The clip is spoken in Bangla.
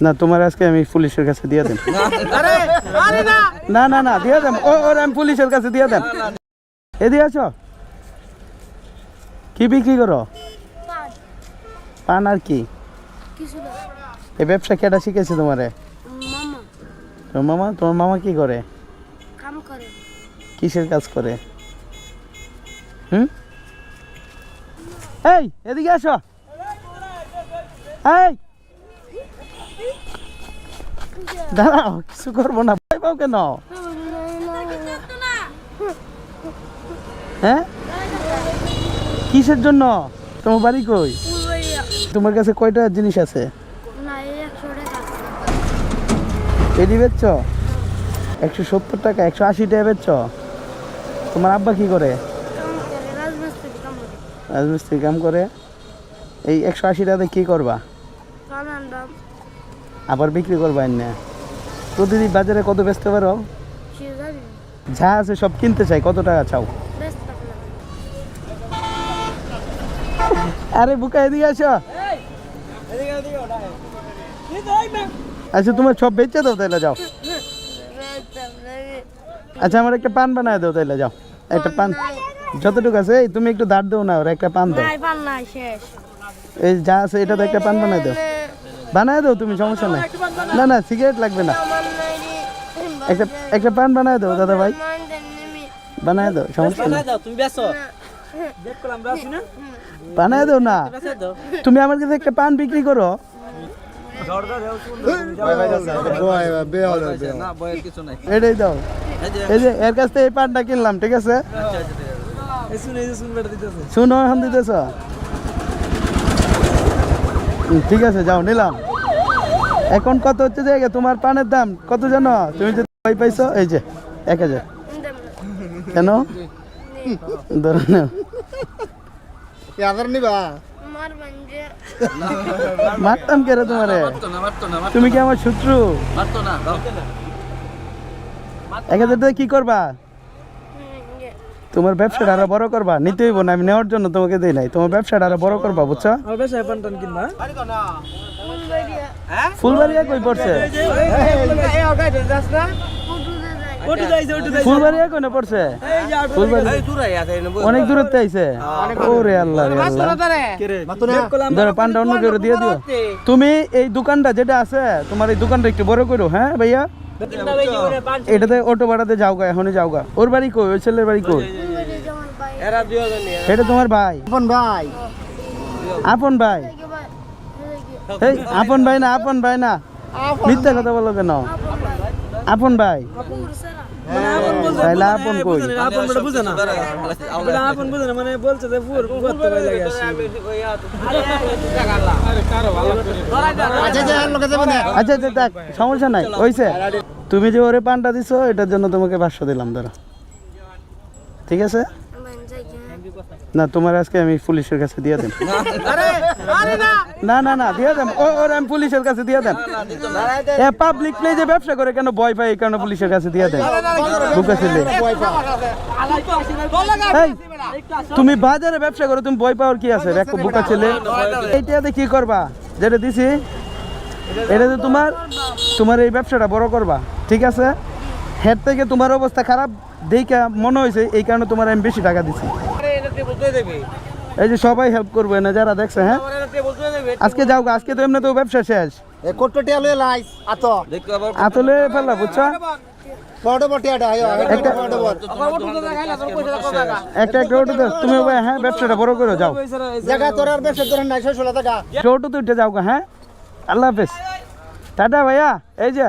না তোমার আজকে আমি পুলিশের কাছে দিয়ে দেন। না না না দিয়ে দেন, ওর আমি পুলিশের কাছে দিয়ে দেন। এদিকে আছো, কি বিক্রি করো? পান আর কি? এই ব্যবসা কেটা শিখেছে তোমারে? তোমার মামা। তোমার মামা কি করে? কিসের কাজ করে? এই এদিকে আসো। এই দাঁড়াও, কিছু করবো না, ভয় পাও কেন? হ্যাঁ কিসের জন্য? তোমার বাড়ি কই? তোমার কাছে কয়টা জিনিস আছে? এটি বেচছ 170 টাকা, 180 টাকা বেচছ। তোমার আব্বা কি করে? রাজমিস্ত্রি কাম করে। এই 180 টাকাতে কি করবা? আবার বিক্রি করবা? না প্রতিদিন বাজারে কত বেচতে পারো? যা আছে সব কিনতে চাই, কত টাকা চাও? আরে বুকা এদিকে আসো। আচ্ছা তোমার সব বেচে দাও তাইলে, যাও। আচ্ছা আমার একটা পান বানায় দাও তাইলে, যাও। একটা পান যতটুকু আছে, এই তুমি একটু দাঁড় দাও না, ওরা একটা পান দাও। এই যা আছে এটা তো একটা পান বানায় দাও। বানায় দাও তুমি, সমস্যা নাই। না না সিগারেট লাগবে না, একটা পান বানায় দাও দাদা ভাই, বানায় দাও, সমস্যা নাই। বানায় দাও না, তুমি আমার কাছে একটা পান বিক্রি করো। এটাই দাও, এই যে এর কাছ থেকে এই পানটা কিনলাম, ঠিক আছে? শুনো এখন দিতেছ, ঠিক আছে যাও, নিলাম। এখন কত হচ্ছে জায়গা তোমার পানের দাম কত জানো? তুমি যে ভয় পাইছো, এই যে 1000। কেন ধরো না, মারতাম কে রে তোমারে? তুমি কি আমার শত্রু? 1000 টাকা কি করবা? তোমার ব্যবসাটা আরো বড় করবা। নিতে হইব না, আমি নেওয়ার জন্য তোমাকে দেই নাই। তোমার ব্যবসাটা আরো বড় করবা, বুঝছো? ফুলবাড়িয়া কই পড়ছে? ফুলবাড়িয়া কই না পড়ছে? অনেক দূরত্বে আইছে। ওরে আল্লাহ রে আল্লাহ, ধরো পানটা অন্য কেউ দিয়ে দিও। তুমি এই দোকানটা যেটা আছে তোমার, এই দোকানটা একটু বড় করো। হ্যাঁ ভাইয়া, এটাতে অটো ভাড়াতে যাও গা, এখনই যাও গা। ওর বাড়ি কই? ওই ছেলের বাড়ি কই? এটা তোমার ভাই? আপন ভাই? আপন ভাই? এই আপন ভাই না, আপন ভাই না, মিথ্যা কথা বলো কেন? আপন ভাই তাইলে আপন কই? আচ্ছা দেখ, সমস্যা নাই, হইছে। তুমি যে ওরে পানটা দিছো এটার জন্য তোমাকে 500 দিলাম, ধরো, ঠিক আছে? না তোমার আজকে আমি পুলিশের কাছে দিয়ে দেন। না না না দিয়ে দেন, ওর আমি পুলিশের কাছে দিয়ে দেন। পাবলিক প্লেসে ব্যবসা করে কেন ভয় পাই? এই কারণে পুলিশের কাছে দিয়ে দেন। বুকা ছেলে, তুমি বাজারে ব্যবসা করো, তুমি ভয় পাওয়ার কি আছে? বুকা ছেলে, এইটাতে কি করবা? যেটা দিছি এটাতে তোমার এই ব্যবসাটা বড় করবা, ঠিক আছে? হেড থেকে তোমার অবস্থা খারাপ দেখে মনে হয়েছে, এই কারণে তোমার আমি বেশি টাকা দিছি। এই যে সবাই হেল্প করবে না যারা দেখছে। হ্যাঁ আজকে যাও, আজকে তো এমনি তো ব্যবসা শেষ। আতলে ফেললা, বুঝছো? একটা অটো দাও তুমি। হ্যাঁ ব্যবসাটা বড় করে যাও, অটো তো উঠে যাও গা। হ্যাঁ আল্লাহ হাফেজ, টাটা ভাইয়া। এই যে